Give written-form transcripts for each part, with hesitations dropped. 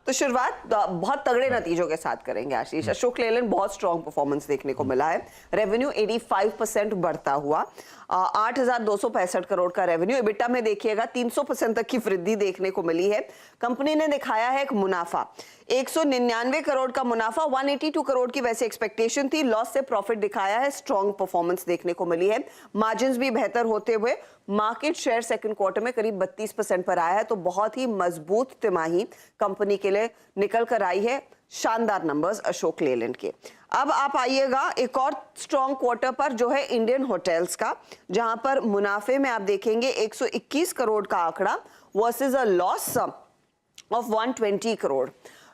तो शुरुआत बहुत तगड़े नतीजों के साथ करेंगे आशीष। अशोक लेलैंड बहुत स्ट्रॉन्ग परफॉर्मेंस देखने को मिला है। रेवेन्यू 85% बढ़ता हुआ 8,265 करोड़ का रेवेन्यू। एबिटा में देखिएगा 300% तक की वृद्धि देखने को मिली है। कंपनी ने दिखाया है एक मुनाफा 199 करोड़ का मुनाफा, 182 करोड़ की वैसे एक्सपेक्टेशन थी। लॉस से प्रॉफिट दिखाया है, स्ट्रॉन्ग परफॉर्मेंस देखने को मिली है। मार्जिन्स भी बेहतर होते हुए मार्केट शेयर सेकंड क्वार्टर में करीब 32% पर आया है। तो बहुत ही मजबूत तिमाही कंपनी के लिए निकल कर आई है। शानदार नंबर्स अशोक लेलैंड के। अब आप आइएगा एक और स्ट्रॉन्ग क्वार्टर पर जो है इंडियन होटल्स का, जहां पर मुनाफे में आप देखेंगे 121 करोड़ का आंकड़ा versus a loss of 120 crore.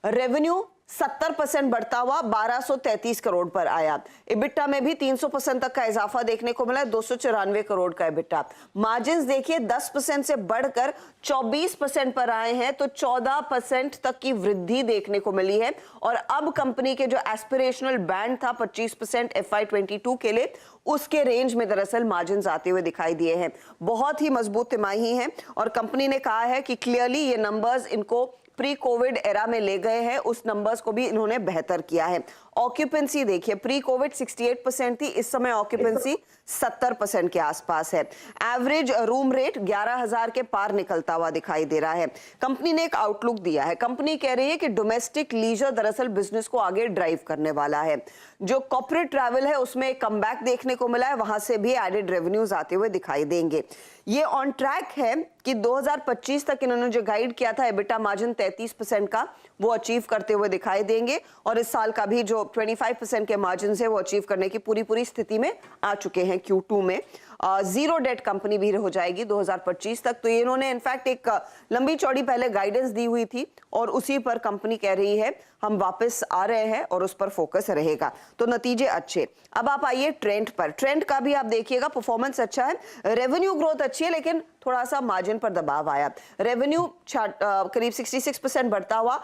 Revenue 70% बढ़ता हुआ 1233 करोड़ पर आया। इबिटा में भी 300% तक का इजाफा देखने को मिला, 294 करोड़ का इबिटा। मार्जिन्स देखिए 10% से बढ़कर 24% पर आए हैं, तो 14% तक की वृद्धि देखने को मिली है। और अब कंपनी के जो एस्पिरेशनल बैंड था 25% FY22 के लिए, उसके रेंज में दरअसल मार्जिन्स आते हुए दिखाई दिए हैं। बहुत ही मजबूत तिमाही है और कंपनी ने कहा है कि क्लियरली ये नंबर्स इनको प्री कोविड एरा में ले गए हैं, उस नंबर्स को भी इन्होंने बेहतर किया है। ऑक्यूपेंसी देखिए, प्री कोविड 68% थी, इस समय ऑक्यूपेंसी 70% के आसपास है। एवरेज रूम रेट 11,000 के पार निकलता हुआ दिखाई दे रहा है। कंपनी ने एक आउटलुक दिया है। कंपनी कह रही है कि डोमेस्टिक लीजर दरअसल बिजनेस को आगे ड्राइव करने वाला है। जो कॉर्पोरेट ट्रैवल है उसमें एक कमबैक देखने को मिला है, वहां से भी एडेड रेवेन्यूज आते हुए दिखाई देंगे। ये ऑन ट्रैक है कि 2025 तक इन्होंने जो गाइड किया था एबिटा मार्जिन 33% का, वो अचीव करते हुए दिखाई देंगे। और इस साल का भी जो 25% के मार्जिन है वो अचीव करने की पूरी स्थिति में आ चुके हैं Q2 में। जीरो डेट कंपनी भी हो जाएगी 2025 तक। तो इन्होंने इनफैक्ट एक लंबी चौड़ी पहले गाइडेंस दी हुई थी और उसी पर कंपनी कह रही है हम वापस आ रहे हैं और उस पर फोकस रहेगा। तो नतीजे अच्छे। अब आप आइए ट्रेंड पर। ट्रेंड का भी आप देखिएगा परफॉर्मेंस अच्छा है, रेवेन्यू ग्रोथ अच्छी है, लेकिन थोड़ा सा मार्जिन पर दबाव आया। रेवेन्यू करीब 66% बढ़ता हुआ,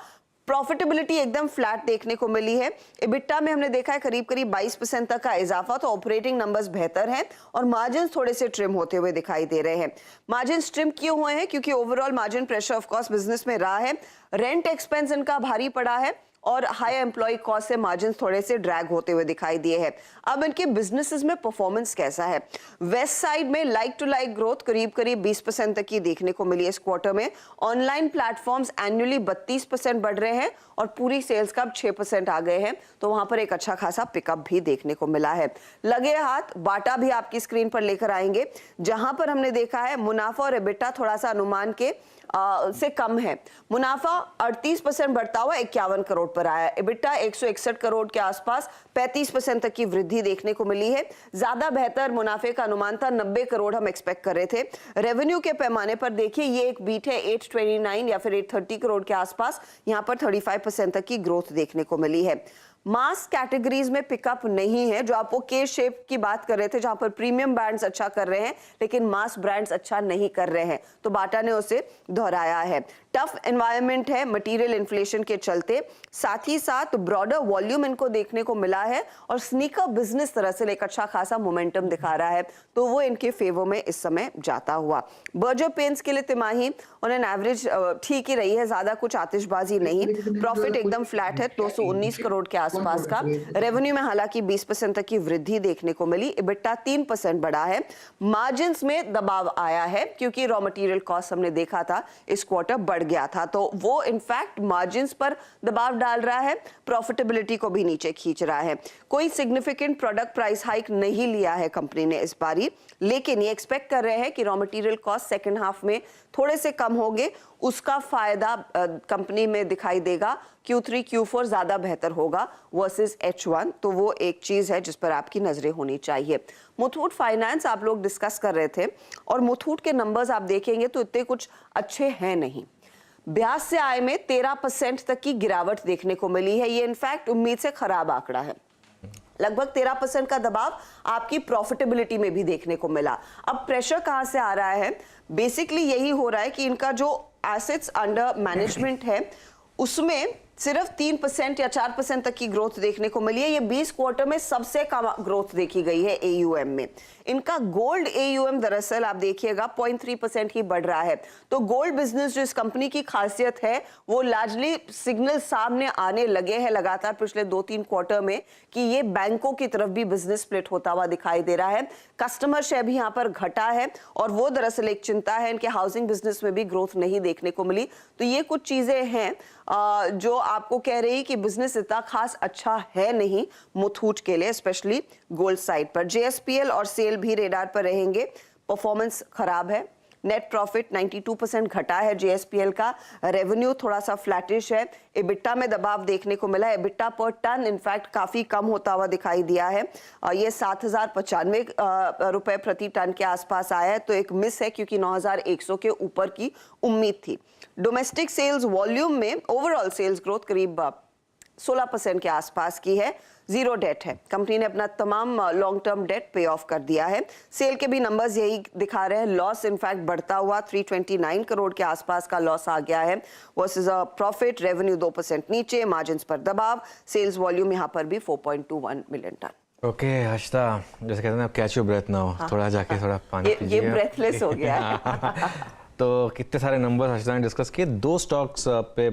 प्रॉफिटेबिलिटी एकदम फ्लैट देखने को मिली है। इबिटा में हमने देखा है करीब 22% तक का इजाफा, तो ऑपरेटिंग नंबर्स बेहतर हैं और मार्जिन थोड़े से ट्रिम होते हुए दिखाई दे रहे हैं। मार्जिन ट्रिम क्यों हुए हैं? क्योंकि overall margin pressure of course business में रहा है। रेंट एक्सपेंस इनका भारी पड़ा है और हाई एम्प्लॉय कॉस्ट से मार्जिन थोड़े से ड्रैग होते हुए दिखाई दिए हैं। अब इनके बिजनेसेस में परफॉर्मेंस कैसा है? वेस्ट साइड में लाइक टू लाइक ग्रोथ करीब 20% तक की देखने को मिली इस क्वार्टर में। ऑनलाइन प्लेटफॉर्म्स एनुअली 32% बढ़ रहे हैं और पूरी सेल्स का 6% आ गए हैं, तो वहां पर एक अच्छा खासा पिकअप भी देखने को मिला है। लगे हाथ बाटा भी आपकी स्क्रीन पर लेकर आएंगे, जहां पर हमने देखा है मुनाफा और एबिटा थोड़ा सा अनुमान के से कम है। मुनाफा 38% बढ़ता हुआ 51 करोड़ पर आया। एबिटा 161 करोड़ के आसपास 35% तक की वृद्धि देखने को मिली है। ज्यादा बेहतर मुनाफे का अनुमान था, 90 करोड़ हम एक्सपेक्ट कर रहे थे। रेवेन्यू के पैमाने पर देखिए ये एक बीट है, 829 या फिर 830 करोड़ के आसपास, यहाँ पर 35% तक की ग्रोथ देखने को मिली है। मास कैटेगरीज में पिकअप नहीं है, जो आप वो के शेप की बात कर रहे थे, जहां पर प्रीमियम ब्रांड्स अच्छा कर रहे हैं लेकिन मास ब्रांड्स अच्छा नहीं कर रहे हैं, तो बाटा ने उसे दोहराया है। टफ एनवायरनमेंट है मटेरियल इन्फ्लेशन के चलते, साथ ही साथ ब्रॉडर वॉल्यूम इनको देखने को मिला है और स्नीकर बिजनेस दरअसल एक अच्छा खासा मोमेंटम दिखा रहा है, तो वो इनके फेवर में इस समय जाता हुआ। बर्जर पेंट्स के लिए तिमाही ऑन एन एवरेज ठीक ही रही है, ज्यादा कुछ आतिशबाजी नहीं। प्रॉफिट एकदम फ्लैट है, 219 करोड़ के आसपास का। रेवेन्यू में हालांकि 20% तक की वृद्धि देखने को मिली। इबिटा 3% बढ़ा है। मार्जिन्स में दबाव आया है क्योंकि रॉ मटेरियल कॉस्ट हमने देखा था इस क्वार्टर बढ़ गया था, तो वो इनफैक्ट मार्जिन्स पर दबाव डाल रहा है, प्रॉफिटेबिलिटी को भी नीचे खींच रहा है। कोई सिग्निफिकेंट प्रोडक्ट प्राइस हाइक नहीं लिया है कंपनी ने इस बारी, लेकिन ये एक्सपेक्ट कर रहे हैं कि raw material cost second half में थोड़े से कम होंगे, उसका फायदा कंपनी में दिखाई देगा। Q3 Q4 ज्यादा बेहतर होगा वर्सेस H1, तो वो एक चीज है जिस पर आपकी नजरें होनी चाहिए। मुथूट फाइनेंस आप लोग डिस्कस कर रहे थे और मुथूट के नंबर्स आप देखेंगे तो इतने कुछ अच्छे हैं नहीं। ब्याज से आय में 13% तक की गिरावट देखने को मिली है, ये इनफैक्ट उम्मीद से खराब आंकड़ा है। लगभग 13% का दबाव आपकी प्रॉफिटेबिलिटी में भी देखने को मिला। अब प्रेशर कहां से आ रहा है? बेसिकली यही हो रहा है कि इनका जो एसेट्स अंडर मैनेजमेंट है उसमें सिर्फ 3% या 4% तक की ग्रोथ देखने को मिली है। ये 20 क्वार्टर में सबसे कम ग्रोथ देखी गई है एयूएम में। इनका गोल्ड एयूएम दरअसल आप देखिएगा 0.3% ही बढ़ रहा है। तो गोल्ड बिजनेस जो इस कंपनी की खासियत है वो लार्जली सिग्नल सामने आने लगे हैं लगातार पिछले 2-3 क्वार्टर में कि ये बैंकों की तरफ भी बिजनेस स्प्लिट होता हुआ दिखाई दे रहा है। कस्टमर शेयर भी यहाँ पर घटा है और वो दरअसल एक चिंता है। इनके हाउसिंग बिजनेस में भी ग्रोथ नहीं देखने को मिली। तो ये कुछ चीजें हैं जो आपको कह रही कि बिजनेस इतना खास अच्छा है नहीं मुथूट के लिए, स्पेशली गोल्ड साइड पर। जेएसपीएल और सेल भी रेडार पर रहेंगे। परफॉर्मेंस खराब है। नेट प्रॉफिट 92% घटा है जेएसपीएल का। रेवेन्यू थोड़ा सा फ्लैटिश है। एबिटा में दबाव देखने को मिला है। एबिटा पर टन इनफैक्ट काफी कम होता हुआ दिखाई दिया है। ये 7,095 रुपए प्रति टन के आसपास आया है। तो एक मिस है क्योंकि 9,100 के ऊपर की उम्मीद थी। डोमेस्टिक सेल्स वॉल्यूम में ओवरऑल सेल्स ग्रोथ करीब 16% के आसपास की है। जीरो डेट है। कंपनी ने अपना तमाम लॉन्ग टर्म डेट पे ऑफ कर दिया है। सेल के भी नंबर्स यही दिखा रहे हैं। लॉस इनफैक्ट बढ़ता हुआ 329 करोड़ के आसपास का लॉस आ गया है वर्सेस प्रॉफिट। रेवेन्यू 2% नीचे, मार्जिन्स पर दबाव। सेल्स वॉल्यूम यहाँ पर भी 4.21 मिलियन टन। ओके हर्षिता, जैसे कहते हैं आप कैच योर ब्रेथ नाउ, थोड़ा जाके थोड़ा पानी ये ब्रेथलेस हो गया है। तो कितने सारे नंबर्स हर्षिता ने डिस्कस किए। 2 स्टॉक्स पे